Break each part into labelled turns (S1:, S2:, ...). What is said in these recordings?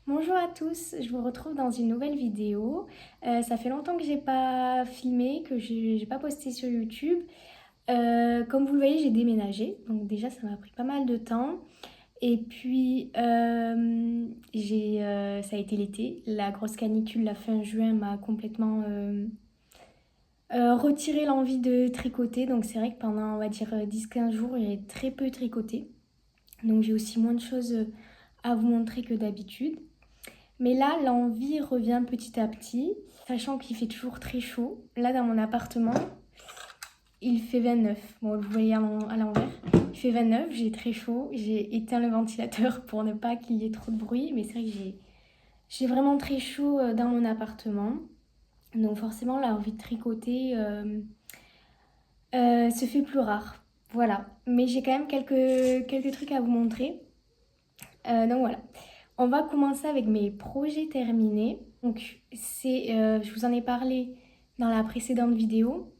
S1: Bonjour à tous, je vous retrouve dans une nouvelle vidéo. Ça fait longtemps que j'ai pas filmé, que j'ai pas posté sur YouTube. Comme vous le voyez, j'ai déménagé, donc déjà ça m'a pris pas mal de temps. Et puis ça a été l'été, la grosse canicule, la fin juin m'a complètement retiré l'envie de tricoter. Donc c'est vrai que pendant on va dire 10-15 jours, j'ai très peu tricoté. Donc j'ai aussi moins de choses à vous montrer que d'habitude. Mais là, l'envie revient petit à petit, sachant qu'il fait toujours très chaud. Là, dans mon appartement, il fait 29. Bon, vous voyez à l'envers. Il fait 29, j'ai très chaud. J'ai éteint le ventilateur pour ne pas qu'il y ait trop de bruit. Mais c'est vrai que j'ai vraiment très chaud dans mon appartement. Donc forcément, l'envie de tricoter se fait plus rare. Voilà. Mais j'ai quand même quelques trucs à vous montrer. Donc voilà. On va commencer avec mes projets terminés. Donc, je vous en ai parlé dans la précédente vidéo.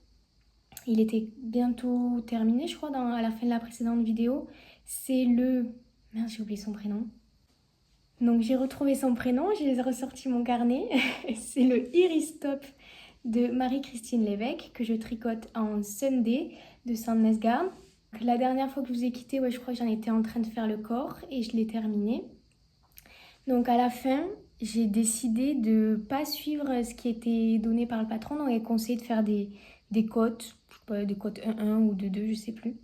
S1: Il était bientôt terminé, je crois, à la fin de la précédente vidéo. C'est le... Mince, j'ai oublié son prénom. Donc, j'ai retrouvé son prénom, j'ai ressorti mon carnet. C'est le Iris Top de Marie-Christine Lévesque que je tricote en Sunday de Sandnesgarn. La dernière fois que je vous ai quitté, je crois que j'en étais en train de faire le corps et je l'ai terminé. Donc à la fin, j'ai décidé de ne pas suivre ce qui était donné par le patron. Donc elle conseillait de faire des cotes, je sais pas, des cotes 1-1 ou 2-2, je sais plus.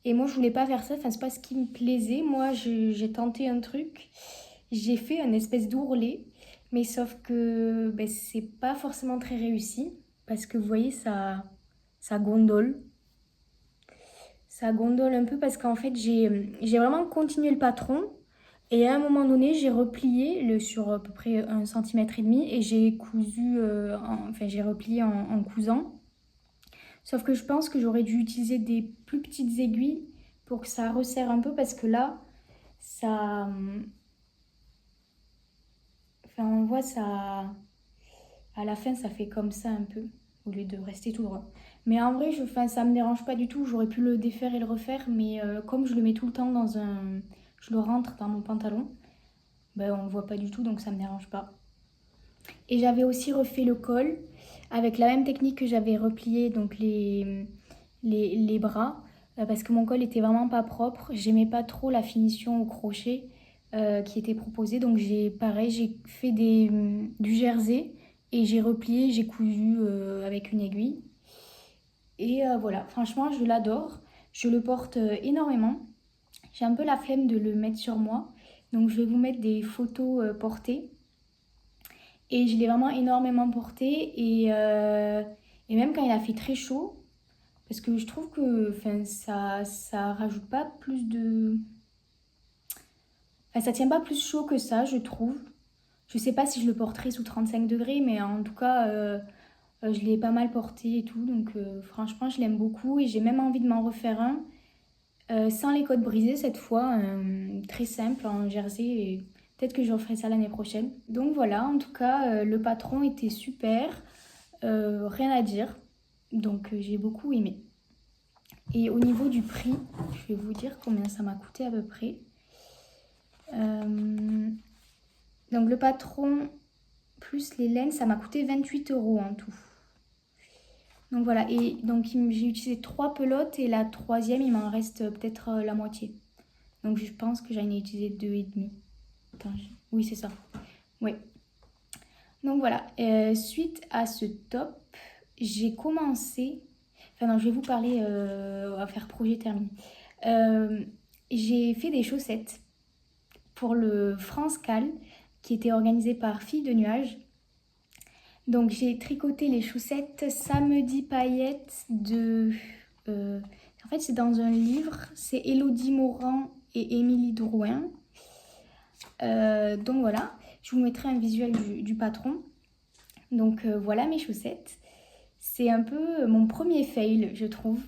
S1: Et moi je voulais pas faire ça, enfin c'est pas ce qui me plaisait. Moi j'ai tenté un truc, j'ai fait un espèce d'ourlet, mais sauf que c'est pas forcément très réussi. Parce que vous voyez, ça gondole. Ça gondole un peu parce qu'en fait j'ai vraiment continué le patron. Et à un moment donné, j'ai replié sur à peu près 1,5 cm et j'ai cousu, j'ai replié en cousant. Sauf que je pense que j'aurais dû utiliser des plus petites aiguilles pour que ça resserre un peu parce que là, ça... Enfin, on voit ça... À la fin, ça fait comme ça un peu, au lieu de rester tout droit. Mais en vrai, ça me dérange pas du tout. J'aurais pu le défaire et le refaire, mais comme je le mets tout le temps dans un... Je le rentre dans mon pantalon, on le voit pas du tout, donc ça me dérange pas. Et j'avais aussi refait le col avec la même technique que j'avais replié donc les bras parce que mon col était vraiment pas propre. J'aimais pas trop la finition au crochet qui était proposée. Donc j'ai fait du jersey et j'ai replié, j'ai cousu avec une aiguille. Et voilà, franchement je l'adore. Je le porte énormément. J'ai un peu la flemme de le mettre sur moi. Donc je vais vous mettre des photos portées. Et je l'ai vraiment énormément porté et même quand il a fait très chaud, parce que je trouve que ça rajoute pas plus de... Enfin, ça tient pas plus chaud que ça, je trouve. Je sais pas si je le porterai sous 35 degrés, mais en tout cas, je l'ai pas mal porté et tout. Donc franchement, je l'aime beaucoup et j'ai même envie de m'en refaire un. Sans les côtes brisées cette fois, très simple en jersey et peut-être que je referai ça l'année prochaine. Donc voilà, en tout cas, le patron était super, rien à dire, donc j'ai beaucoup aimé. Et au niveau du prix, je vais vous dire combien ça m'a coûté à peu près. Donc le patron plus les laines, ça m'a coûté 28 € en tout. Donc voilà, et donc j'ai utilisé 3 pelotes et la troisième, il m'en reste peut-être la moitié. Donc je pense que j'en ai utilisé 2,5. Attends, oui c'est ça. Oui. Donc voilà, suite à ce top, j'ai commencé... Enfin non, je vais vous parler, à faire projet terminé. J'ai fait des chaussettes pour le France Cal qui était organisé par Filles de Nuages. Donc j'ai tricoté les chaussettes Samedi Paillettes de... en fait c'est dans un livre, c'est Élodie Morand et Émilie Drouin. Donc voilà, je vous mettrai un visuel du patron. Donc voilà mes chaussettes. C'est un peu mon premier fail, je trouve.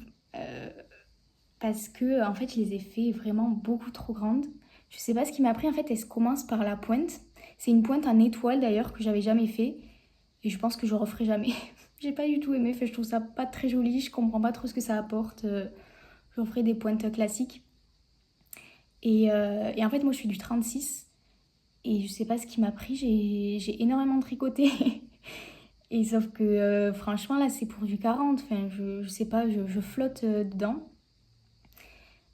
S1: Parce que en fait je les ai fait vraiment beaucoup trop grandes. Je sais pas ce qui m'a pris, en fait elles commencent par la pointe. C'est une pointe en étoile d'ailleurs que j'avais jamais fait. Et je pense que je referai jamais. J'ai pas du tout aimé, je trouve ça pas très joli, je comprends pas trop ce que ça apporte. Je referai des pointes classiques. Et en fait moi je suis du 36. Et je sais pas ce qui m'a pris, j'ai énormément tricoté. Et sauf que franchement là c'est pour du 40, enfin je sais pas, je flotte dedans.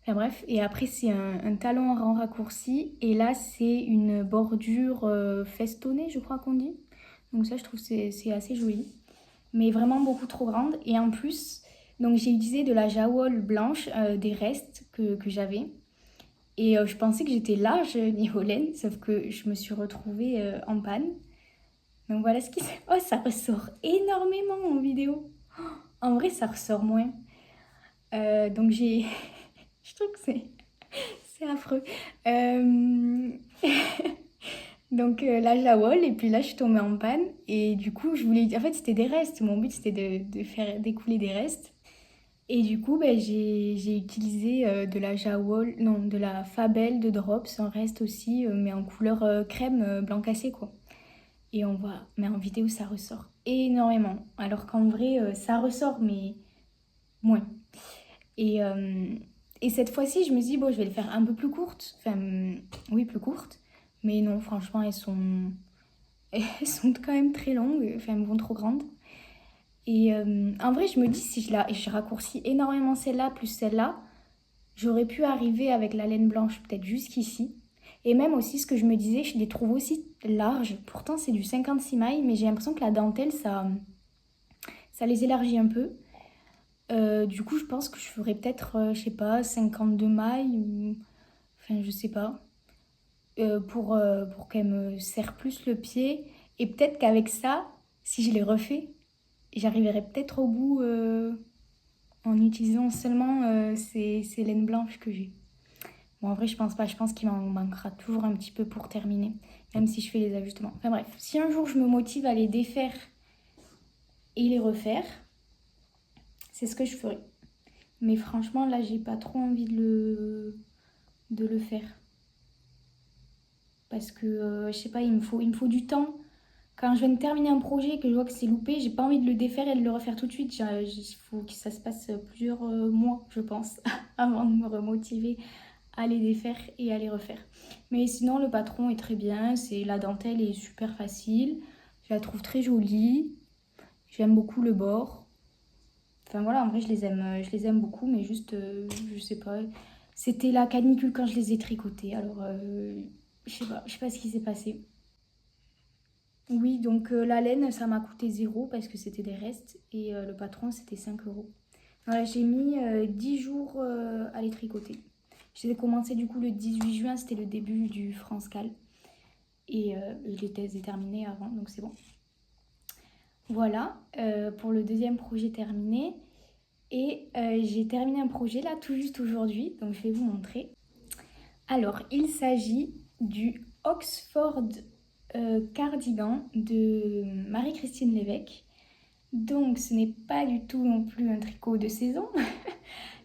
S1: Enfin bref, et après c'est un talon en raccourci et là c'est une bordure festonnée je crois qu'on dit. Donc ça je trouve c'est assez joli, mais vraiment beaucoup trop grande. Et en plus, donc j'ai utilisé de la jawol blanche, des restes que j'avais. Et je pensais que j'étais large niveau laine, sauf que je me suis retrouvée en panne. Donc voilà ce qui s'est... Oh, ça ressort énormément en vidéo. En vrai, ça ressort moins. Donc j'ai... Je trouve que c'est affreux. Euh, Donc là, je la wall et puis là, je suis tombée en panne. Et du coup, je voulais... En fait, c'était des restes. Mon but, c'était de faire découler des restes. Et du coup, ben, j'ai utilisé de la Jawol, non, de la Fabel de Drops en reste aussi, mais en couleur crème blanc cassé, quoi. Et on voit, mais en vidéo, ça ressort énormément. Alors qu'en vrai, ça ressort, mais moins. Et, euh, et cette fois-ci, je me suis dit, bon, je vais le faire un peu plus courte. Enfin, oui, plus courte. Mais non, franchement, elles sont quand même très longues. Enfin, elles me vont trop grandes. Et en vrai, je me dis, si je raccourcis énormément celle-là plus celle-là, j'aurais pu arriver avec la laine blanche peut-être jusqu'ici. Et même aussi, ce que je me disais, je les trouve aussi larges. Pourtant, c'est du 56 mailles, mais j'ai l'impression que la dentelle, ça les élargit un peu. Du coup, je pense que je ferais peut-être, je sais pas, 52 mailles ou... Enfin, je sais pas. Pour qu'elle me serre plus le pied. Et peut-être qu'avec ça, si je les refais, j'arriverai peut-être au bout en utilisant seulement ces laines blanches que j'ai. Bon, en vrai, je pense pas. Je pense qu'il m'en manquera toujours un petit peu pour terminer, même si je fais les ajustements. Enfin bref, si un jour je me motive à les défaire et les refaire, c'est ce que je ferai. Mais franchement, là, j'ai pas trop envie de le faire. Parce que, je sais pas, il me faut du temps. Quand je viens de terminer un projet et que je vois que c'est loupé, j'ai pas envie de le défaire et de le refaire tout de suite. Il faut que ça se passe plusieurs mois, je pense, avant de me remotiver à les défaire et à les refaire. Mais sinon, le patron est très bien. La dentelle est super facile. Je la trouve très jolie. J'aime beaucoup le bord. Enfin voilà, en vrai, je les aime beaucoup, mais juste, je sais pas. C'était la canicule quand je les ai tricotés. Alors, je sais pas ce qui s'est passé. Oui, donc la laine, ça m'a coûté 0 parce que c'était des restes et le patron, c'était 5 euros. Voilà, j'ai mis 10 jours à les tricoter. J'ai commencé du coup le 18 juin, c'était le début du France Cal. Et il était terminé avant, donc c'est bon. Voilà, pour le deuxième projet terminé. Et j'ai terminé un projet là tout juste aujourd'hui, donc je vais vous montrer. Alors, il s'agit du Oxford cardigan de Marie-Christine Lévesque. Donc, ce n'est pas du tout non plus un tricot de saison.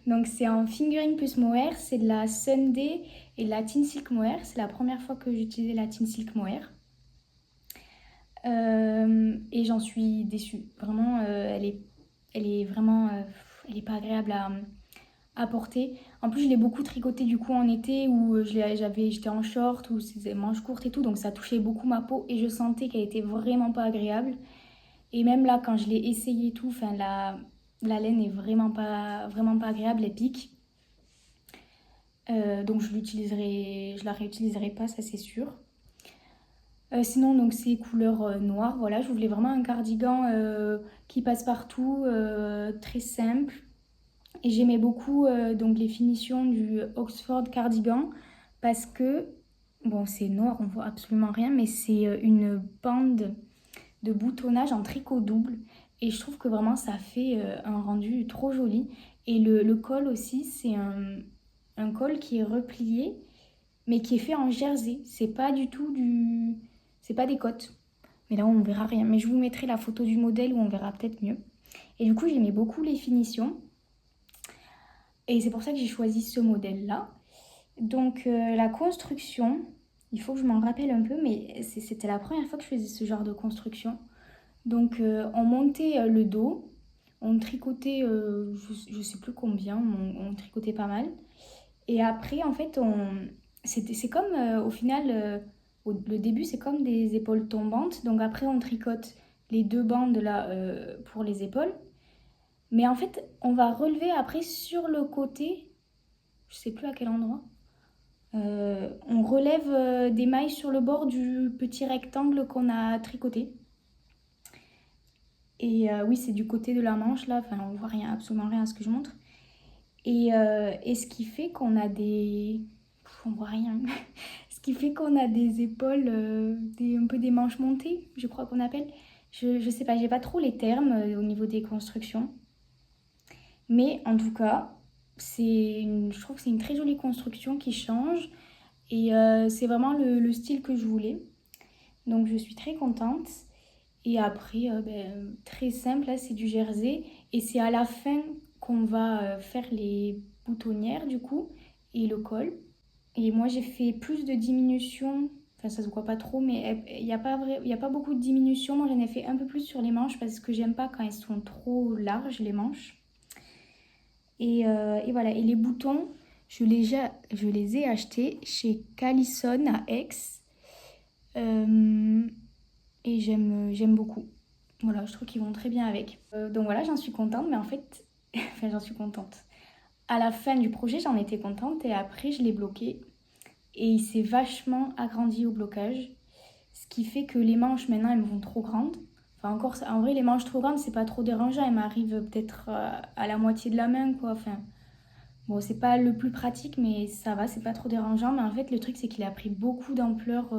S1: Donc, c'est en fingering plus mohair. C'est de la Sunday et de la Teen Silk Mohair. C'est la première fois que j'utilisais la Teen Silk Mohair. Et j'en suis déçue. Vraiment, elle est vraiment... elle est pas agréable à porter. En plus, je l'ai beaucoup tricoté du coup en été où j'étais en short, où c'était manches courtes et tout. Donc, ça touchait beaucoup ma peau et je sentais qu'elle était vraiment pas agréable. Et même là, quand je l'ai essayé et tout, enfin, la laine est vraiment pas agréable, elle pique. Donc je la réutiliserai pas, ça c'est sûr. Sinon, donc c'est couleur noire. Voilà, je voulais vraiment un cardigan qui passe partout, très simple. Et j'aimais beaucoup donc les finitions du Oxford cardigan parce que, bon, c'est noir, on voit absolument rien, mais c'est une bande de boutonnage en tricot double. Et je trouve que vraiment ça fait un rendu trop joli. Et le col aussi, c'est un col qui est replié, mais qui est fait en jersey. C'est pas du tout du... C'est pas des côtes. Mais là, on verra rien. Mais je vous mettrai la photo du modèle où on verra peut-être mieux. Et du coup, j'aimais beaucoup les finitions. Et c'est pour ça que j'ai choisi ce modèle-là. Donc, la construction, il faut que je m'en rappelle un peu, mais c'était la première fois que je faisais ce genre de construction. Donc on montait le dos, on tricotait, je sais plus combien, on tricotait pas mal. Et après, en fait, c'est comme au final Le début, c'est comme des épaules tombantes. Donc après, on tricote les 2 bandes là pour les épaules. Mais en fait, on va relever après sur le côté, je sais plus à quel endroit. On relève des mailles sur le bord du petit rectangle qu'on a tricoté. Et oui, c'est du côté de la manche là, enfin on voit rien, absolument rien à ce que je montre. Et ce qui fait qu'on a des... on voit rien. Ce qui fait qu'on a des épaules, un peu des manches montées, je crois qu'on appelle. Je sais pas, j'ai pas trop les termes au niveau des constructions. Mais en tout cas, je trouve que c'est une très jolie construction qui change. Et c'est vraiment le style que je voulais. Donc je suis très contente. Et après, très simple, là c'est du jersey. Et c'est à la fin qu'on va faire les boutonnières du coup et le col. Et moi j'ai fait plus de diminution. Enfin ça se voit pas trop, mais il n'y a pas beaucoup de diminution. Moi j'en ai fait un peu plus sur les manches parce que j'aime pas quand elles sont trop larges les manches. Et voilà, et les boutons, je les ai achetés chez Callison à Aix. Et j'aime beaucoup. Voilà, je trouve qu'ils vont très bien avec. Donc voilà, j'en suis contente, mais en fait, enfin j'en suis contente. À la fin du projet, j'en étais contente et après, je l'ai bloqué. Et il s'est vachement agrandi au blocage. Ce qui fait que les manches, maintenant, elles me vont trop grandes. Enfin, encore, en vrai, les manches trop grandes, c'est pas trop dérangeant. Elles m'arrivent peut-être à la moitié de la main, quoi. Enfin, bon, c'est pas le plus pratique, mais ça va, c'est pas trop dérangeant. Mais en fait, le truc, c'est qu'il a pris beaucoup d'ampleur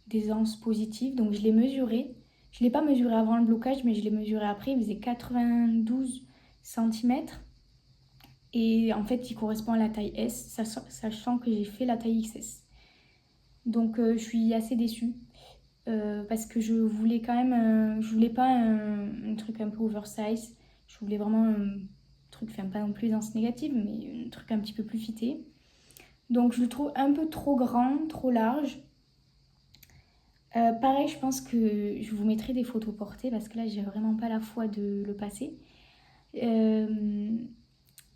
S1: d'aisance positive. Donc, je l'ai mesuré. Je l'ai pas mesuré avant le blocage, mais je l'ai mesuré après. Il faisait 92 cm. Et en fait, il correspond à la taille S, sachant que j'ai fait la taille XS. Donc, je suis assez déçue. Parce que je voulais quand même... je voulais pas un truc un peu oversize. Je voulais vraiment un truc, enfin pas non plus d'aisance négative, mais un truc un petit peu plus fité. Donc je le trouve un peu trop grand, trop large. Pareil, je pense que je vous mettrai des photos portées parce que là, j'ai vraiment pas la foi de le passer.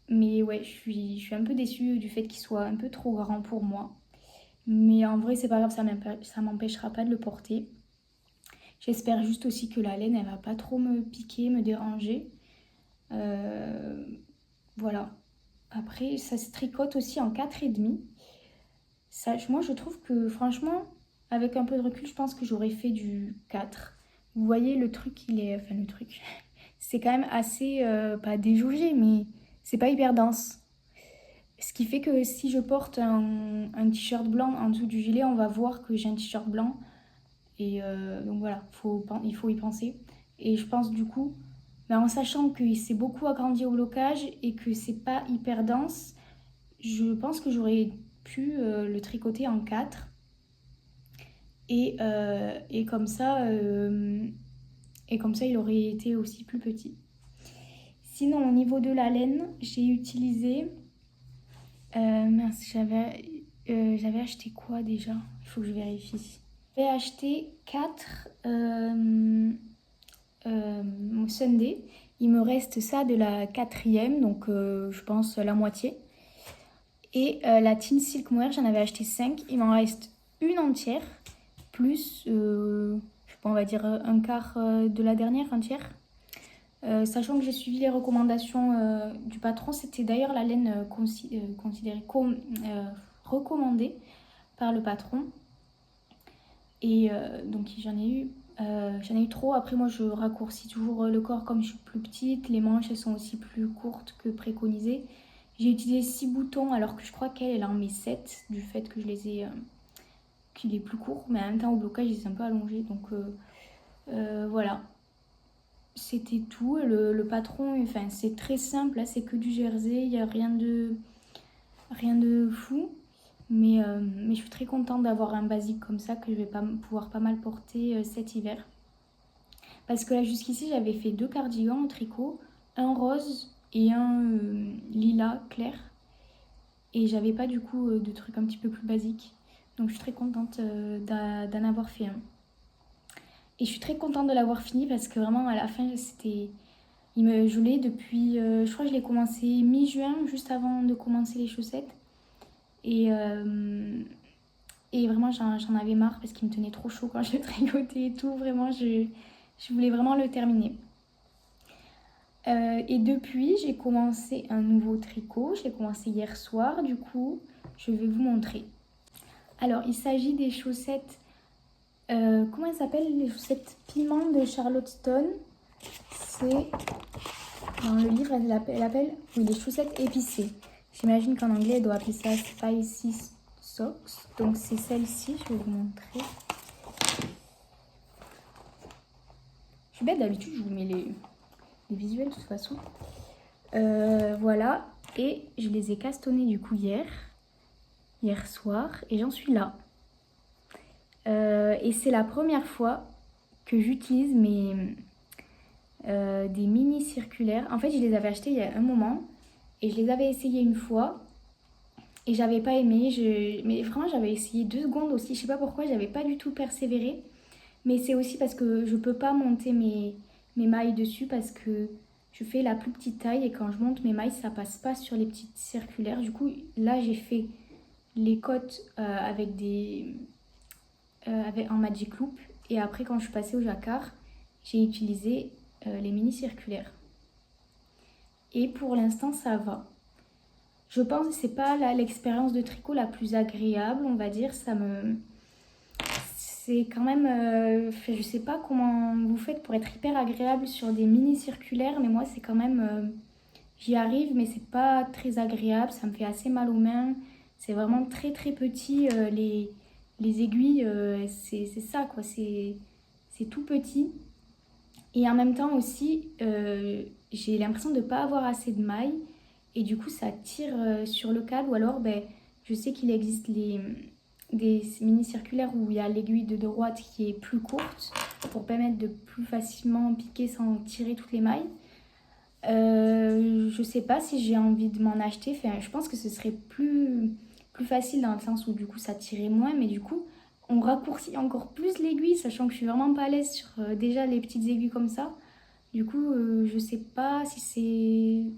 S1: Mais ouais, je suis un peu déçue du fait qu'il soit un peu trop grand pour moi. Mais en vrai, c'est pas grave, ça m'empêchera pas de le porter. J'espère juste aussi que la laine, elle va pas trop me piquer, me déranger. Voilà. Après, ça se tricote aussi en 4,5. Ça, moi, je trouve que franchement, avec un peu de recul, je pense que j'aurais fait du 4. Vous voyez, le truc, il est... Enfin, le truc... C'est quand même assez... pas déjaugé, mais c'est pas hyper dense. Ce qui fait que si je porte un t-shirt blanc en dessous du gilet, on va voir que j'ai un t-shirt blanc. Et donc voilà, il faut y penser. Et je pense du coup, en sachant qu'il s'est beaucoup agrandi au blocage et que c'est pas hyper dense, je pense que j'aurais pu le tricoter en 4. Et comme ça, il aurait été aussi plus petit. Sinon, au niveau de la laine, j'ai utilisé... mince, j'avais acheté quoi déjà? Il faut que je vérifie. J'ai acheté 4 Sunday. Il me reste ça de la 4e, donc je pense la moitié. Et la Teen Silk Mohair, j'en avais acheté 5. Il m'en reste une entière, plus, je sais pas, on va dire un quart de la dernière, un tiers. Sachant que j'ai suivi les recommandations du patron, c'était d'ailleurs la laine recommandée par le patron. Et donc j'en ai eu trop. Après moi je raccourcis toujours le corps comme je suis plus petite. Les manches elles sont aussi plus courtes que préconisées. J'ai utilisé 6 boutons alors que je crois qu'elle en met 7 du fait que je les ai... qu'il est plus court. Mais en même temps au blocage il est un peu allongé. Donc voilà. C'était tout. Le patron, enfin c'est très simple. Là c'est que du jersey. Il n'y a rien de fou. Mais je suis très contente d'avoir un basique comme ça que je vais pouvoir pas mal porter cet hiver. Parce que là jusqu'ici j'avais fait 2 cardigans en tricot, un rose et un lilas clair. Et j'avais pas du coup de trucs un petit peu plus basiques. Donc je suis très contente d'en avoir fait un. Et je suis très contente de l'avoir fini parce que vraiment à la fin c'était... je l'ai depuis... je crois que je l'ai commencé mi-juin, juste avant de commencer les chaussettes. Et Et vraiment, j'en avais marre parce qu'il me tenait trop chaud quand je le tricotais et tout. Vraiment, je voulais vraiment le terminer. Et depuis, j'ai commencé un nouveau tricot. J'ai commencé hier soir, du coup, je vais vous montrer. Alors, il s'agit des chaussettes... comment elles s'appellent? Les chaussettes piment de Charlotte Stone. C'est... Dans le livre, elle appelle oui, les chaussettes épicées. J'imagine qu'en anglais, elle doit appeler ça Spicy Socks. Donc, c'est celle-ci, je vais vous montrer. Je suis bête, d'habitude, je vous mets les visuels de toute façon. Voilà, et je les ai castonnés du coup hier soir, et j'en suis là. Et c'est la première fois que j'utilise des mini circulaires. En fait, je les avais achetés il y a un moment, et je les avais essayés une fois, et j'avais pas aimé. Mais franchement, j'avais essayé 2 secondes aussi, je sais pas pourquoi, j'avais pas du tout persévéré. Mais c'est aussi parce que je peux pas monter mes mailles dessus parce que je fais la plus petite taille et quand je monte mes mailles, ça passe pas sur les petites circulaires. Du coup, là, j'ai fait les côtes en Magic Loop. Et après, quand je suis passée au jacquard, j'ai utilisé les mini circulaires. Et pour l'instant, ça va. Je pense que c'est pas l'expérience de tricot la plus agréable, on va dire. C'est quand même... je sais pas comment vous faites pour être hyper agréable sur des mini circulaires, mais moi, c'est quand même... j'y arrive, mais c'est pas très agréable. Ça me fait assez mal aux mains. C'est vraiment très très petit. Les aiguilles, c'est ça quoi. C'est tout petit. Et en même temps aussi, j'ai l'impression de ne pas avoir assez de mailles. Et du coup, ça tire sur le câble. Ou alors, je sais qu'il existe des mini circulaires où il y a l'aiguille de droite qui est plus courte pour permettre de plus facilement piquer sans tirer toutes les mailles. Je sais pas si j'ai envie de m'en acheter. Enfin, je pense que ce serait plus facile dans le sens où du coup ça tirait moins, mais du coup on raccourcit encore plus l'aiguille, sachant que je suis vraiment pas à l'aise sur déjà les petites aiguilles comme ça. Du coup, je sais pas si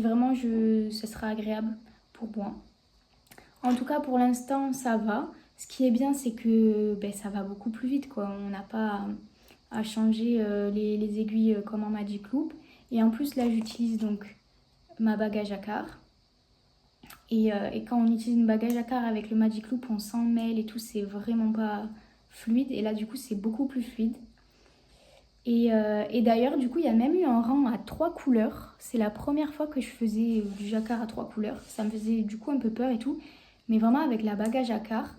S1: vraiment ce sera agréable pour moi. En tout cas, pour l'instant, ça va. Ce qui est bien, c'est que ça va beaucoup plus vite, quoi. On n'a pas à changer les aiguilles comme en Magic Loop. Et en plus, là, j'utilise donc ma bague à jacquard. Et quand on utilise une bague à jacquard avec le Magic Loop, on s'en mêle et tout, c'est vraiment pas fluide. Et là, du coup, c'est beaucoup plus fluide. Et d'ailleurs, du coup, il y a même eu un rang à 3 couleurs. C'est la première fois que je faisais du jacquard à 3 couleurs. Ça me faisait du coup un peu peur et tout. Mais vraiment, avec la bague à jacquard,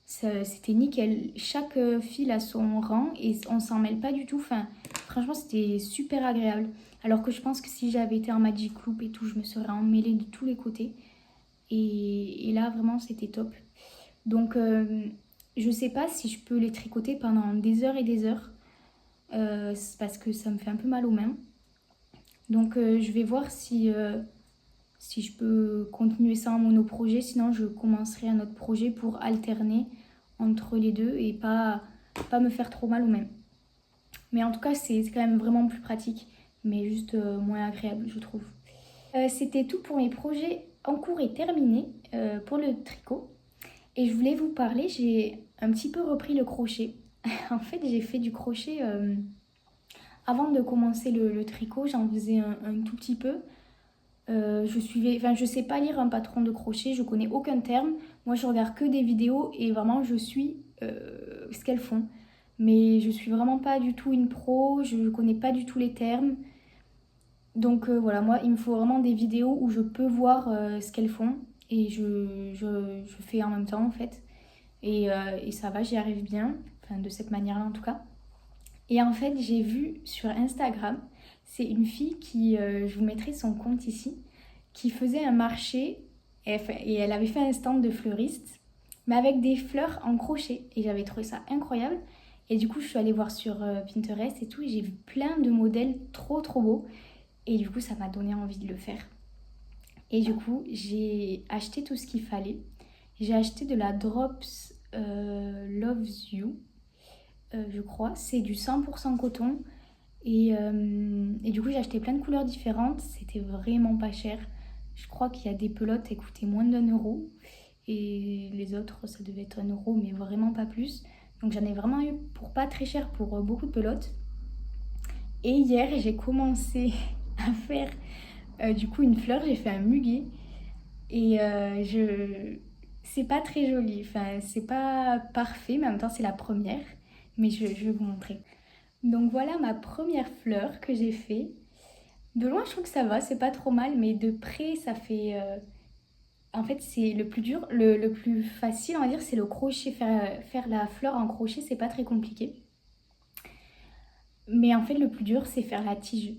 S1: c'était nickel. Chaque fil a son rang et on s'en mêle pas du tout. Enfin, franchement, c'était super agréable. Alors que je pense que si j'avais été en Magic Loop et tout, je me serais emmêlée de tous les côtés. Et là, vraiment, c'était top. Donc, je sais pas si je peux les tricoter pendant des heures et des heures. Parce que ça me fait un peu mal aux mains. Donc, je vais voir si je peux continuer ça en monoprojet. Sinon, je commencerai un autre projet pour alterner entre les deux et pas me faire trop mal aux mains. Mais en tout cas, c'est quand même vraiment plus pratique, mais juste moins agréable, je trouve. C'était tout pour mes projets en cours et terminés pour le tricot. Et je voulais vous parler, j'ai un petit peu repris le crochet. En fait, j'ai fait du crochet avant de commencer le tricot, j'en faisais un tout petit peu. Je sais pas lire un patron de crochet, je connais aucun terme. Moi, je regarde que des vidéos et vraiment, je suis ce qu'elles font. Mais je suis vraiment pas du tout une pro, je connais pas du tout les termes. Donc voilà, moi, il me faut vraiment des vidéos où je peux voir ce qu'elles font. Et je fais en même temps, en fait. Et ça va, j'y arrive bien. Enfin, de cette manière-là, en tout cas. Et en fait, j'ai vu sur Instagram, c'est une fille qui, je vous mettrai son compte ici, qui faisait un marché et elle avait fait un stand de fleuriste, mais avec des fleurs en crochet. Et j'avais trouvé ça incroyable. Et du coup, je suis allée voir sur Pinterest et tout, et j'ai vu plein de modèles trop trop beaux. Et du coup, ça m'a donné envie de le faire. Et du coup, j'ai acheté tout ce qu'il fallait. J'ai acheté de la Drops Loves You. Je crois, c'est du 100% coton et du coup j'ai acheté plein de couleurs différentes, c'était vraiment pas cher. Je crois qu'il y a des pelotes qui coûtaient moins d'1 euro et les autres ça devait être 1 € mais vraiment pas plus. Donc j'en ai vraiment eu pour pas très cher pour beaucoup de pelotes. Et hier j'ai commencé à faire du coup une fleur, j'ai fait un muguet et c'est pas très joli, enfin c'est pas parfait mais en même temps c'est la première, mais je vais vous montrer. Donc voilà ma première fleur que j'ai fait. De loin je trouve que ça va, c'est pas trop mal, mais de près ça fait... En fait c'est le plus dur, le plus facile on va dire c'est le crochet, faire la fleur en crochet c'est pas très compliqué. Mais en fait le plus dur c'est faire la tige.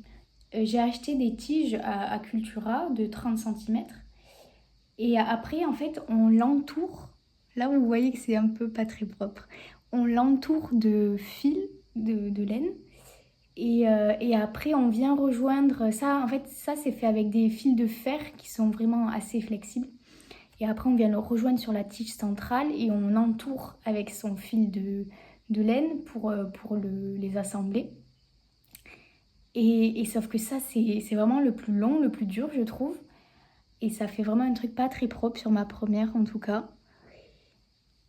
S1: J'ai acheté des tiges à Cultura de 30 cm. Et après, en fait, on l'entoure. Là, vous voyez que c'est un peu pas très propre. On l'entoure de fils de laine. Et après, on vient rejoindre ça. En fait, ça, c'est fait avec des fils de fer qui sont vraiment assez flexibles. Et après, on vient le rejoindre sur la tige centrale et on entoure avec son fil de laine pour les assembler. Et sauf que ça, c'est vraiment le plus long, le plus dur, je trouve. Et ça fait vraiment un truc pas très propre sur ma première en tout cas.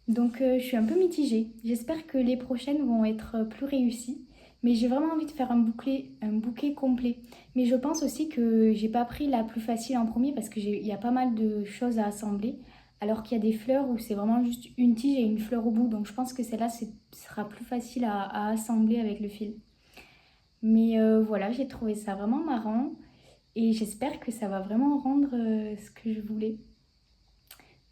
S1: Donc je suis un peu mitigée. J'espère que les prochaines vont être plus réussies. Mais j'ai vraiment envie de faire un bouquet complet. Mais je pense aussi que j'ai pas pris la plus facile en premier parce qu'il y a pas mal de choses à assembler. Alors qu'il y a des fleurs où c'est vraiment juste une tige et une fleur au bout. Donc je pense que celle-là sera plus facile à assembler avec le fil. Mais voilà, j'ai trouvé ça vraiment marrant. Et j'espère que ça va vraiment rendre ce que je voulais.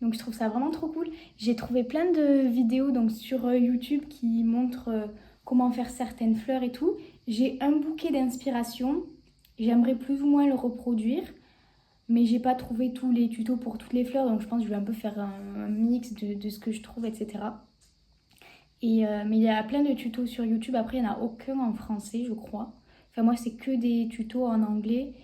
S1: Donc je trouve ça vraiment trop cool. J'ai trouvé plein de vidéos donc, sur YouTube qui montrent comment faire certaines fleurs et tout. J'ai un bouquet d'inspiration. J'aimerais plus ou moins le reproduire. Mais j'ai pas trouvé tous les tutos pour toutes les fleurs. Donc je pense que je vais un peu faire un mix de ce que je trouve, etc. Mais il y a plein de tutos sur YouTube. Après, il n'y en a aucun en français, je crois. Enfin, moi, c'est que des tutos en anglais.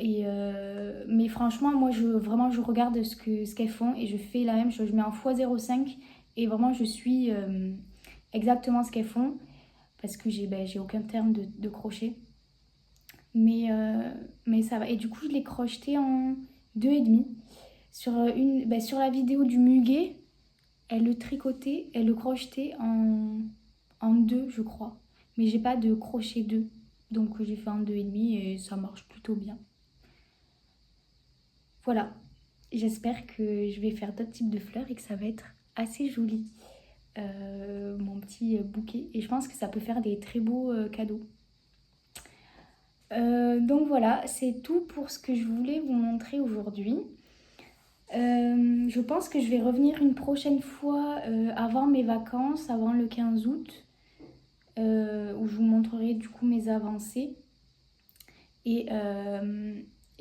S1: Mais franchement, moi, je regarde ce qu'elles font et je fais la même chose. Je mets en x05 et vraiment, je suis exactement ce qu'elles font parce que j'ai aucun terme de crochet. Mais ça va. Et du coup, je l'ai crocheté en 2,5. Sur la vidéo du muguet, elle le tricotait, elle le crochetait en 2, je crois. Mais j'ai pas de crochet 2. Donc j'ai fait en 2,5 et ça marche plutôt bien. Voilà, j'espère que je vais faire d'autres types de fleurs et que ça va être assez joli, mon petit bouquet. Et je pense que ça peut faire des très beaux cadeaux. Donc voilà, c'est tout pour ce que je voulais vous montrer aujourd'hui. Je pense que je vais revenir une prochaine fois avant mes vacances, avant le 15 août, où je vous montrerai du coup mes avancées.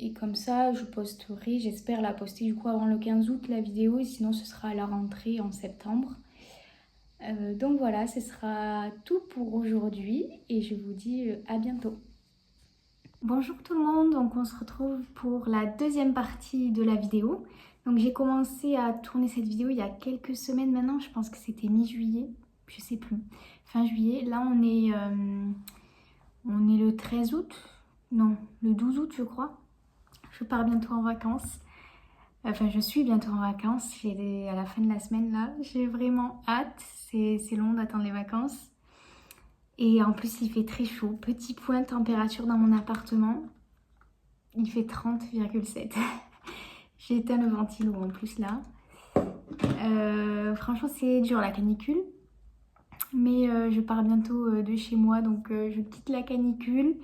S1: Et comme ça, je posterai, j'espère la poster du coup avant le 15 août la vidéo, et sinon ce sera à la rentrée en septembre. Donc voilà, ce sera tout pour aujourd'hui et je vous dis à bientôt. Bonjour tout le monde, donc on se retrouve pour la deuxième partie de la vidéo. Donc j'ai commencé à tourner cette vidéo il y a quelques semaines maintenant, je pense que c'était mi-juillet, je sais plus, fin juillet. Là on est le 13 août, non, le 12 août je crois. Je pars bientôt en vacances. Enfin, je suis bientôt en vacances. À la fin de la semaine, là. J'ai vraiment hâte. C'est long d'attendre les vacances. Et en plus, il fait très chaud. Petit point de température dans mon appartement. Il fait 30,7. J'ai éteint le ventilo en plus, là. Franchement, c'est dur, la canicule. Mais je pars bientôt de chez moi. Donc, je quitte la canicule.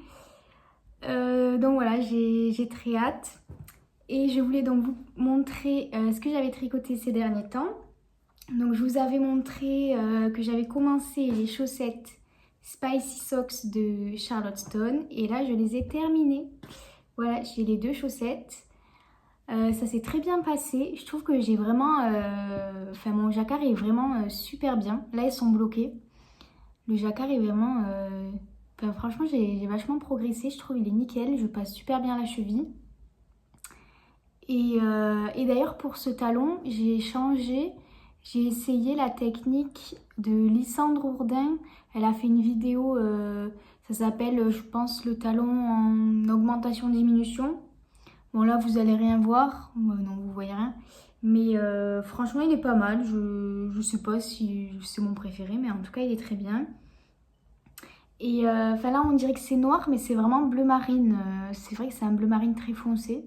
S1: Donc voilà, j'ai très hâte. Et je voulais donc vous montrer ce que j'avais tricoté ces derniers temps. Donc je vous avais montré que j'avais commencé les chaussettes Spicy Socks de Charlotte Stone. Et là je les ai terminées. Voilà, j'ai les 2 chaussettes. Ça s'est très bien passé. Je trouve que j'ai vraiment... Enfin mon jacquard est vraiment super bien. Là elles sont bloquées. Le jacquard est vraiment... Enfin, franchement j'ai vachement progressé. Je trouve il est nickel. Je passe super bien la cheville. Et d'ailleurs pour ce talon, j'ai changé, j'ai essayé la technique de Lysandre Ourdin. Elle a fait une vidéo, ça s'appelle je pense le talon en augmentation-diminution. Bon là vous allez rien voir, non vous voyez rien. Mais franchement, il est pas mal. Je sais pas si c'est mon préféré, mais en tout cas, il est très bien. Et enfin là, on dirait que c'est noir, mais c'est vraiment bleu marine. C'est vrai que c'est un bleu marine très foncé.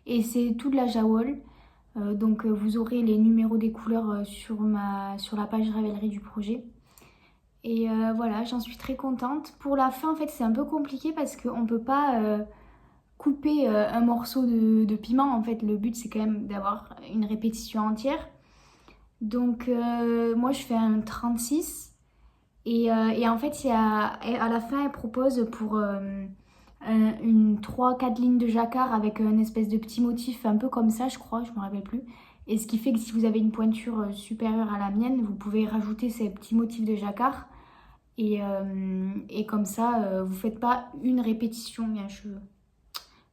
S1: Et c'est tout de la Jawol. Donc vous aurez les numéros des couleurs sur la page Ravelry du projet. Et voilà, j'en suis très contente. Pour la fin, en fait, c'est un peu compliqué parce qu'on ne peut pas couper un morceau de piment. En fait, le but, c'est quand même d'avoir une répétition entière. Donc moi, je fais un 36. Et en fait, à la fin, elle propose pour une 3-4 lignes de jacquard avec un espèce de petit motif un peu comme ça, je crois, je me rappelle plus. Et ce qui fait que si vous avez une pointure supérieure à la mienne, vous pouvez rajouter ces petits motifs de jacquard. Et comme ça, vous faites pas une répétition. Il y a un cheveu.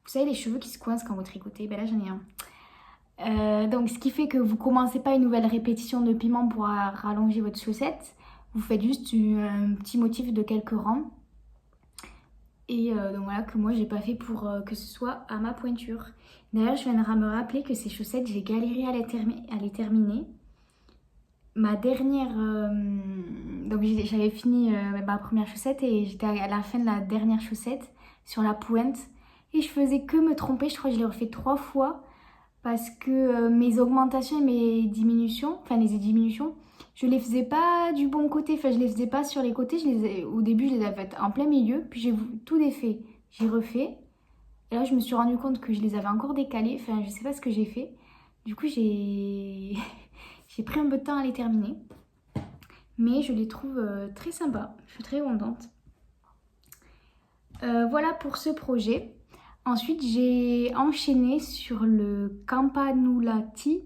S1: Vous savez, les cheveux qui se coincent quand vous tricotez, ben là j'en ai un. Donc ce qui fait que vous commencez pas une nouvelle répétition de piment pour rallonger votre chaussette. Vous faites juste un petit motif de quelques rangs. Et donc voilà, que moi j'ai pas fait pour que ce soit à ma pointure. D'ailleurs, je viens de me rappeler que ces chaussettes, j'ai galéré à les terminer. Ma dernière... donc j'avais fini ma première chaussette et j'étais à la fin de la dernière chaussette sur la pointe. Et je faisais que me tromper, je crois que je l'ai refait 3 fois. Parce que mes augmentations et mes diminutions, enfin les diminutions, je les faisais pas du bon côté, enfin je les faisais pas sur les côtés, au début je les avais faites en plein milieu, puis j'ai tout défait, j'ai refait, et là je me suis rendu compte que je les avais encore décalées, enfin je sais pas ce que j'ai fait, du coup j'ai j'ai pris un peu de temps à les terminer, mais je les trouve très sympas, je suis très contente. Voilà pour ce projet. Ensuite, j'ai enchaîné sur le Campanulati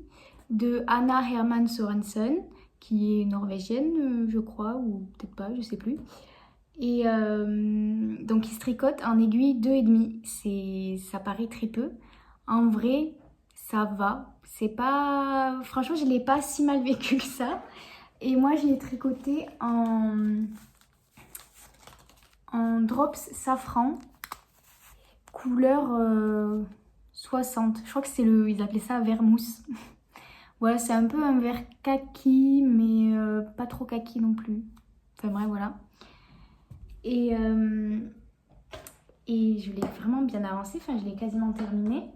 S1: de Anna Hermann Sorensen, qui est norvégienne, je crois, ou peut-être pas, je sais plus. Et donc, il se tricote en aiguille 2,5. Ça paraît très peu. En vrai, ça va. C'est pas... Franchement, je l'ai pas si mal vécu que ça. Et moi, je l'ai tricoté en drops safran. Couleur 60. Je crois que ils appelaient ça vert mousse. Voilà, c'est un peu un vert kaki, mais pas trop kaki non plus. Enfin bref, voilà. Et je l'ai vraiment bien avancé, enfin je l'ai quasiment terminé.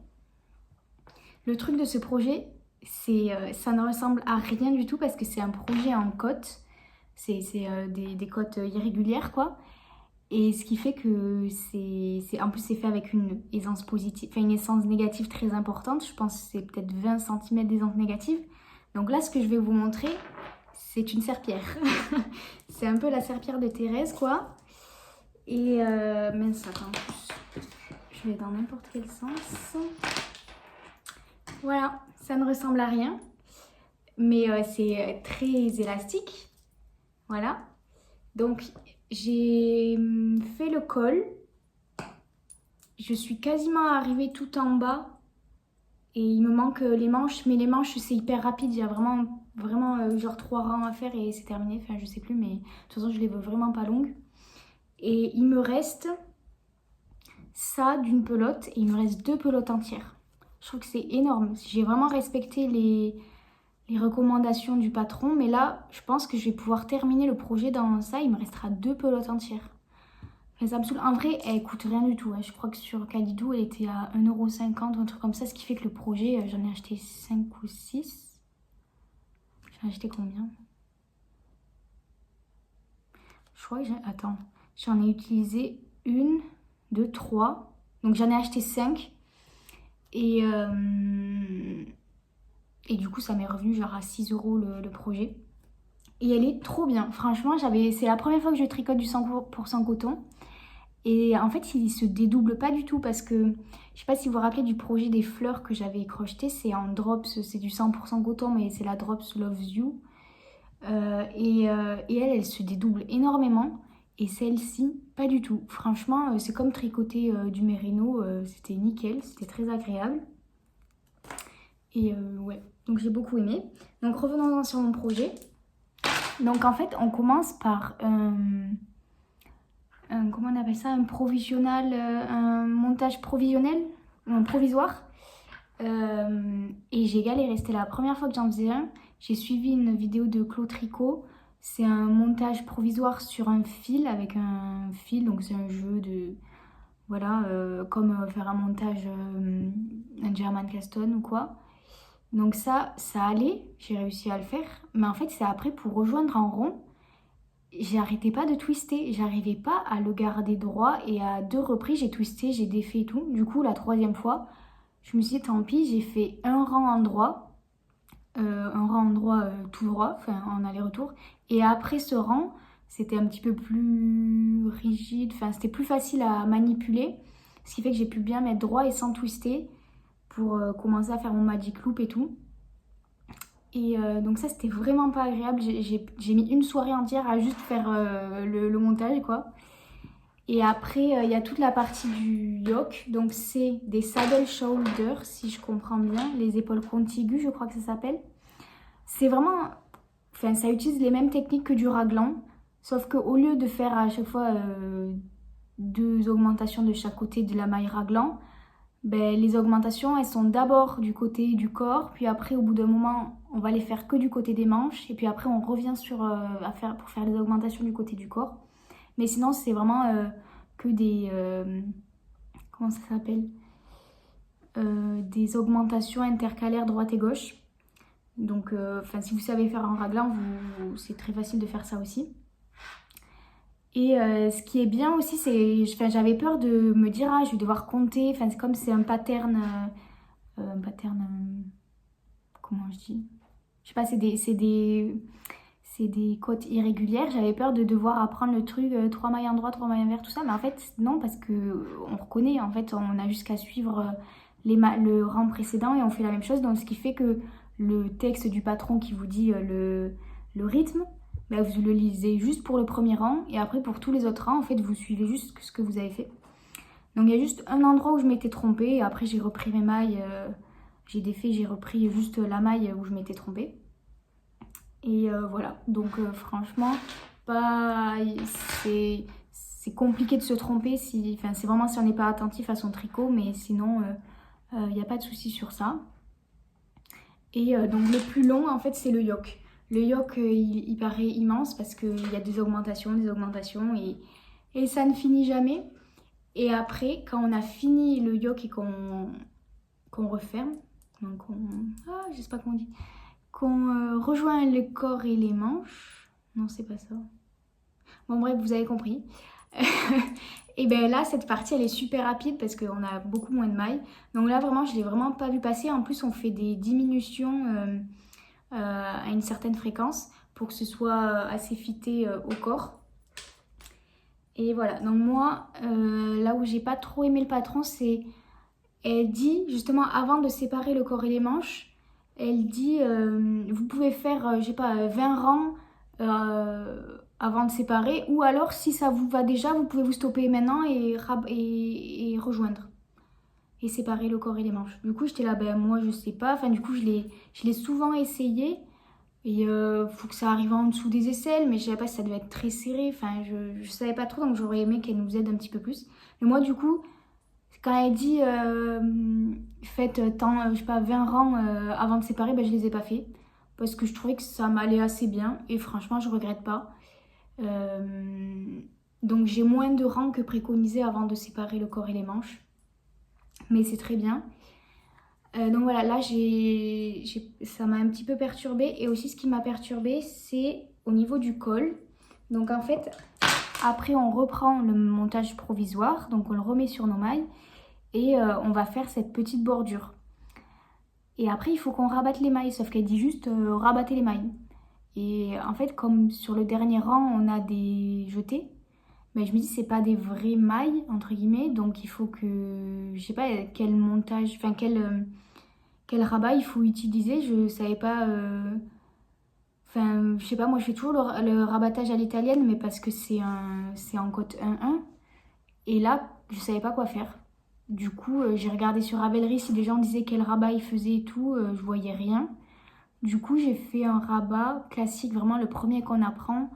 S1: Le truc de ce projet, ça ne ressemble à rien du tout parce que c'est un projet en côte. C'est des côtes irrégulières, quoi. Et ce qui fait que en plus c'est fait avec une aisance positive, enfin une aisance négative très importante. Je pense que c'est peut-être 20 cm d'aisance négative. Donc là, ce que je vais vous montrer, c'est une serpillière. C'est un peu la serpillière de Thérèse, quoi. Et mince, attends, je vais dans n'importe quel sens. Voilà, ça ne ressemble à rien. Mais c'est très élastique. Voilà. Donc j'ai fait le col. Je suis quasiment arrivée tout en bas. Et il me manque les manches. Mais les manches, c'est hyper rapide. Il y a vraiment genre 3 rangs à faire et c'est terminé. Enfin, je sais plus, mais de toute façon, je les veux vraiment pas longues. Et il me reste ça d'une pelote et il me reste 2 pelotes entières. Je trouve que c'est énorme. J'ai vraiment respecté les recommandations du patron. Mais là, je pense que je vais pouvoir terminer le projet dans ça. Il me restera 2 pelotes entières. Enfin, ça me saoule. En vrai, elle coûte rien du tout. Hein. Je crois que sur Kalidou, elle était à 1,50 € ou un truc comme ça. Ce qui fait que le projet, j'en ai acheté 5 ou 6. J'en ai acheté combien? Je crois que attends. J'en ai utilisé 1, 2, 3. Donc j'en ai acheté 5. Et du coup, ça m'est revenu genre à 6 € le projet. Et elle est trop bien. Franchement, c'est la première fois que je tricote du 100% coton. Et en fait, il se dédouble pas du tout parce que, je sais pas si vous vous rappelez du projet des fleurs que j'avais crocheté. C'est en drops, c'est du 100% coton, mais c'est la Drops Loves You. Et elle se dédouble énormément. Et celle-ci, pas du tout. Franchement, c'est comme tricoter du mérino. C'était nickel, c'était très agréable. Et ouais, donc j'ai beaucoup aimé. Donc revenons sur mon projet. Donc en fait, on commence par comment on appelle ça, un provisional, un montage provisionnel, ou un provisoire. Et j'ai galéré, c'était la première fois que j'en faisais un. J'ai suivi une vidéo de Claude Tricot. C'est un montage provisoire sur un fil, avec un fil, donc c'est un jeu de... Voilà, comme faire un montage, un German Caston ou quoi. Donc ça allait, j'ai réussi à le faire. Mais en fait, c'est après pour rejoindre en rond, j'arrêtais pas de twister. J'arrivais pas à le garder droit et à 2 reprises, j'ai twisté, j'ai défait et tout. Du coup, la troisième fois, je me suis dit tant pis, j'ai fait un rang en droit, tout droit, enfin en aller-retour. Et après ce rang, c'était un petit peu plus rigide, enfin c'était plus facile à manipuler. Ce qui fait que j'ai pu bien mettre droit et sans twister pour commencer à faire mon magic loop et tout. Et donc ça c'était vraiment pas agréable, j'ai mis une soirée entière à juste faire le montage quoi. Et après il y a toute la partie du yoke, donc c'est des saddle shoulders si je comprends bien, les épaules contiguës je crois que ça s'appelle. C'est vraiment, enfin ça utilise les mêmes techniques que du raglan, sauf qu'au lieu de faire à chaque fois 2 augmentations de chaque côté de la maille raglan, ben, les augmentations, elles sont d'abord du côté du corps, puis après, au bout d'un moment, on va les faire que du côté des manches, et puis après, on revient pour faire les augmentations du côté du corps. Mais sinon, c'est vraiment que des... comment ça s'appelle des augmentations intercalaires droite et gauche. Donc, si vous savez faire un raglan, c'est très facile de faire ça aussi. Et ce qui est bien aussi, j'avais peur de me dire, ah, je vais devoir compter. Enfin, c'est comme c'est un pattern, comment je dis? Je sais pas, c'est des côtes irrégulières. J'avais peur de devoir apprendre le truc, 3 mailles en droit, 3 mailles envers, tout ça. Mais en fait, non, parce que on reconnaît. En fait, on a juste qu'à suivre le rang précédent et on fait la même chose. Donc, ce qui fait que le texte du patron qui vous dit le rythme, bah, vous le lisez juste pour le premier rang. Et après, pour tous les autres rangs, en fait, vous suivez juste ce que vous avez fait. Donc, il y a juste un endroit où je m'étais trompée. Et après, j'ai repris mes mailles. J'ai défait, j'ai repris juste la maille où je m'étais trompée. Et voilà, donc franchement, c'est compliqué de se tromper, c'est vraiment si on n'est pas attentif à son tricot, mais sinon, il n'y a pas de souci sur ça. Et donc le plus long, en fait, c'est le yoke. Le yoke, il paraît immense parce qu'il y a des augmentations, et ça ne finit jamais. Et après, quand on a fini le yoke et qu'on referme, donc je sais pas comment on dit, qu'on rejoint le corps et les manches. Non, c'est pas ça. Bon, bref, vous avez compris. Et bien là, cette partie, elle est super rapide parce qu'on a beaucoup moins de mailles. Donc là, vraiment, je ne l'ai vraiment pas vu passer. En plus, on fait des diminutions à une certaine fréquence pour que ce soit assez fité au corps. Et voilà, donc moi, là où j'ai pas trop aimé le patron, c'est... Elle dit, justement, avant de séparer le corps et les manches, elle dit, vous pouvez faire, je sais pas, 20 rangs avant de séparer. Ou alors, si ça vous va déjà, vous pouvez vous stopper maintenant et rejoindre. Et séparer le corps et les manches. Du coup, j'étais là, ben moi, je sais pas. Enfin, du coup, je l'ai souvent essayé. Et faut que ça arrive en dessous des aisselles. Mais je savais pas si ça devait être très serré. Enfin, je savais pas trop. Donc, j'aurais aimé qu'elle nous aide un petit peu plus. Mais moi, du coup... Quand elle dit faites tant, je sais pas, 20 rangs avant de séparer, ben, je les ai pas fait. Parce que je trouvais que ça m'allait assez bien. Et franchement, je regrette pas. Donc j'ai moins de rangs que préconisé avant de séparer le corps et les manches. Mais c'est très bien. Donc voilà, là ça m'a un petit peu perturbée. Et aussi ce qui m'a perturbée, c'est au niveau du col. Donc en fait, après on reprend le montage provisoire. Donc on le remet sur nos mailles. Et on va faire cette petite bordure. Et après, il faut qu'on rabatte les mailles, sauf qu'elle dit juste rabattez les mailles. Et en fait, comme sur le dernier rang, on a des jetés, mais je me dis c'est pas des vraies mailles, entre guillemets, donc il faut que, je sais pas quel montage, enfin quel rabat il faut utiliser, je savais pas... Enfin, je sais pas, moi je fais toujours le rabattage à l'italienne, mais parce que c'est en cote 1-1. Et là, je savais pas quoi faire. Du coup, j'ai regardé sur Ravelry si des gens disaient quel rabat ils faisaient et tout, je voyais rien. Du coup, j'ai fait un rabat classique, vraiment le premier qu'on apprend.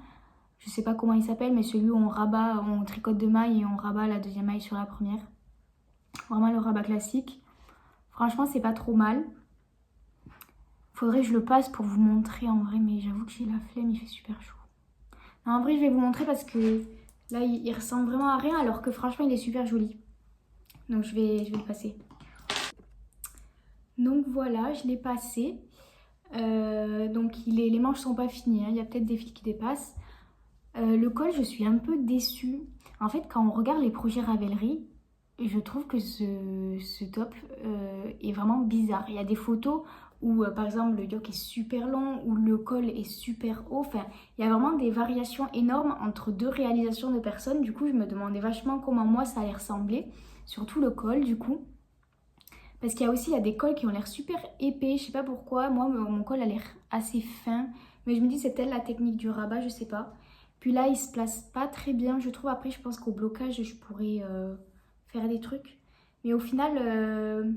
S1: Je sais pas comment il s'appelle, mais celui où on tricote 2 mailles et on rabat la deuxième maille sur la première. Vraiment le rabat classique. Franchement, c'est pas trop mal. Faudrait que je le passe pour vous montrer en vrai, mais j'avoue que j'ai la flemme, il fait super chaud. Non, en vrai, je vais vous montrer parce que là, il ressemble vraiment à rien alors que franchement, il est super joli. Donc, je vais le passer. Donc voilà, je l'ai passé. Donc les manches sont pas finies, hein. Il y a peut-être des fils qui dépassent. Le col, je suis un peu déçue. En fait, quand on regarde les projets Ravelry, je trouve que ce top est vraiment bizarre. Il y a des photos où, par exemple, le yoke est super long, ou le col est super haut. Enfin, il y a vraiment des variations énormes entre deux réalisations de personnes. Du coup, je me demandais vachement comment moi ça allait ressembler. Surtout le col, du coup. Parce qu'il y a aussi des cols qui ont l'air super épais, je sais pas pourquoi. Moi, mon col a l'air assez fin. Mais je me dis, c'est peut-être la technique du rabat, je sais pas. Puis là, il se place pas très bien, je trouve. Après, je pense qu'au blocage, je pourrais faire des trucs. Mais au final,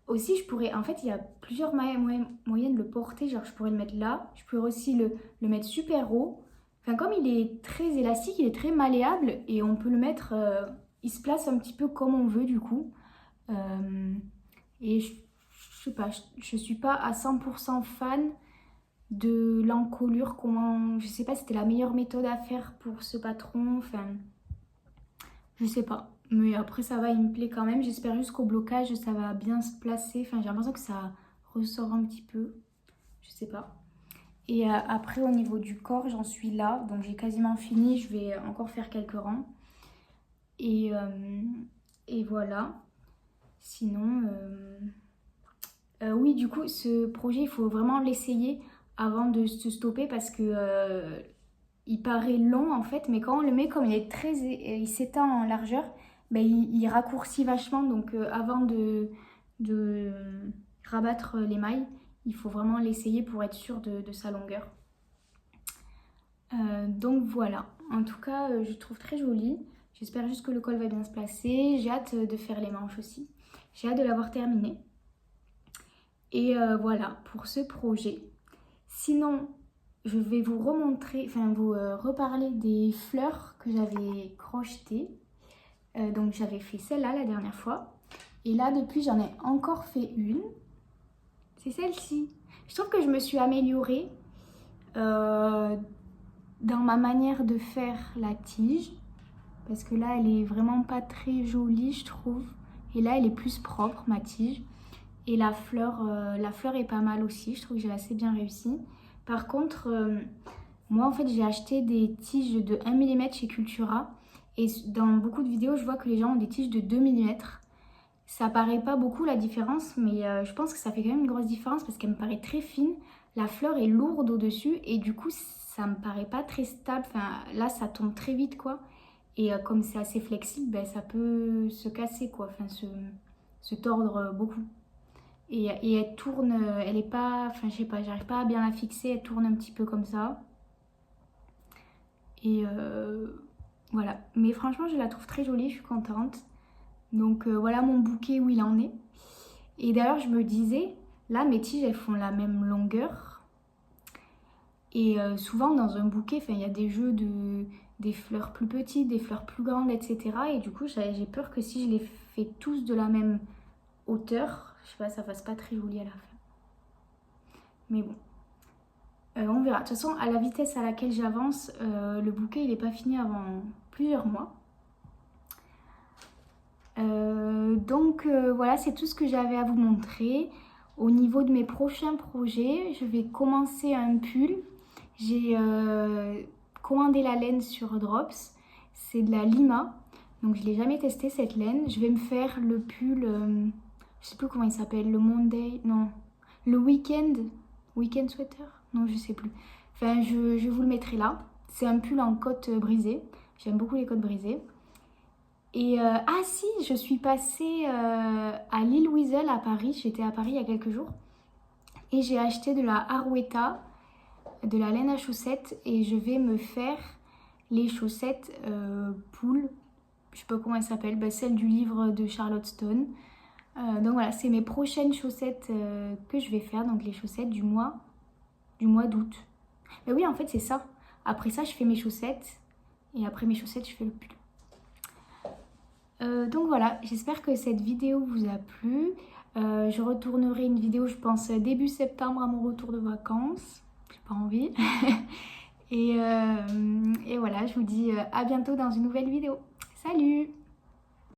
S1: aussi, je pourrais... En fait, il y a plusieurs moyens de le porter. Genre, je pourrais le mettre là. Je pourrais aussi le mettre super haut. Enfin, comme il est très élastique, il est très malléable. Et on peut le mettre... il se place un petit peu comme on veut, du coup. Et je sais pas, je suis pas à 100% fan de l'encolure. Comment, je sais pas si c'était la meilleure méthode à faire pour ce patron. Enfin, je sais pas. Mais après, ça va, il me plaît quand même. J'espère juste qu'au blocage, ça va bien se placer. Enfin, j'ai l'impression que ça ressort un petit peu. Je sais pas. Et après, au niveau du corps, j'en suis là. Donc, j'ai quasiment fini. Je vais encore faire quelques rangs. Et, euh, et voilà. Sinon, oui, du coup, ce projet, il faut vraiment l'essayer avant de se stopper parce que il paraît long en fait, mais quand on le met, comme il s'étend en largeur, ben, il raccourcit vachement. Donc, avant de rabattre les mailles, il faut vraiment l'essayer pour être sûr de sa longueur. Donc voilà, en tout cas, je trouve très joli. J'espère juste que le col va bien se placer. J'ai hâte de faire les manches aussi. J'ai hâte de l'avoir terminé. Et voilà pour ce projet. Sinon, je vais vous remontrer, enfin vous reparler des fleurs que j'avais crochetées. Donc j'avais fait celle-là la dernière fois. Et là, depuis, j'en ai encore fait une. C'est celle-ci. Je trouve que je me suis améliorée dans ma manière de faire la tige. Parce que là, elle est vraiment pas très jolie, je trouve. Et là, elle est plus propre, ma tige. Et la fleur est pas mal aussi. Je trouve que j'ai assez bien réussi. Par contre, moi, en fait, j'ai acheté des tiges de 1 mm chez Cultura. Et dans beaucoup de vidéos, je vois que les gens ont des tiges de 2 mm. Ça paraît pas beaucoup la différence, mais je pense que ça fait quand même une grosse différence parce qu'elle me paraît très fine. La fleur est lourde au-dessus et du coup, ça me paraît pas très stable. Enfin, là, ça tombe très vite, quoi. Et comme c'est assez flexible, ben, ça peut se casser, quoi. Enfin, se tordre beaucoup. Et elle tourne, elle est pas, enfin je sais pas, j'arrive pas à bien la fixer, elle tourne un petit peu comme ça. Et voilà, mais franchement je la trouve très jolie, je suis contente. Donc voilà mon bouquet où il en est. Et d'ailleurs je me disais, là mes tiges elles font la même longueur. Et souvent dans un bouquet, il y a des jeux des fleurs plus petites, des fleurs plus grandes, etc. Et du coup j'ai peur que si je les fais tous de la même hauteur, je sais pas, ça fasse pas très joli à la fin. Mais bon. On verra. De toute façon, à la vitesse à laquelle j'avance, le bouquet il n'est pas fini avant plusieurs mois. Donc voilà, c'est tout ce que j'avais à vous montrer. Au niveau de mes prochains projets, je vais commencer un pull. J'ai commandé la laine sur Drops. C'est de la Lima. Donc je ne l'ai jamais testé cette laine. Je vais me faire le pull, je sais plus comment il s'appelle, le Monday, non, le Weekend Sweater. Non, je sais plus. Enfin, je vous le mettrai là. C'est un pull en côte brisée. J'aime beaucoup les côtes brisées. Et ah si, je suis passée à l'île Wiesel à Paris. J'étais à Paris il y a quelques jours. Et j'ai acheté de la Arwetta, de la laine à chaussettes. Et je vais me faire les chaussettes poule. Je sais pas comment elles s'appellent. Bah, celle du livre de Charlotte Stone. Donc voilà, c'est mes prochaines chaussettes que je vais faire. Donc les chaussettes du mois d'août. Mais oui, en fait, c'est ça. Après ça, je fais mes chaussettes. Et après mes chaussettes, je fais le pull. Donc voilà, j'espère que cette vidéo vous a plu. Je retournerai une vidéo, je pense, début septembre à mon retour de vacances. J'ai pas envie. Et voilà, je vous dis à bientôt dans une nouvelle vidéo. Salut!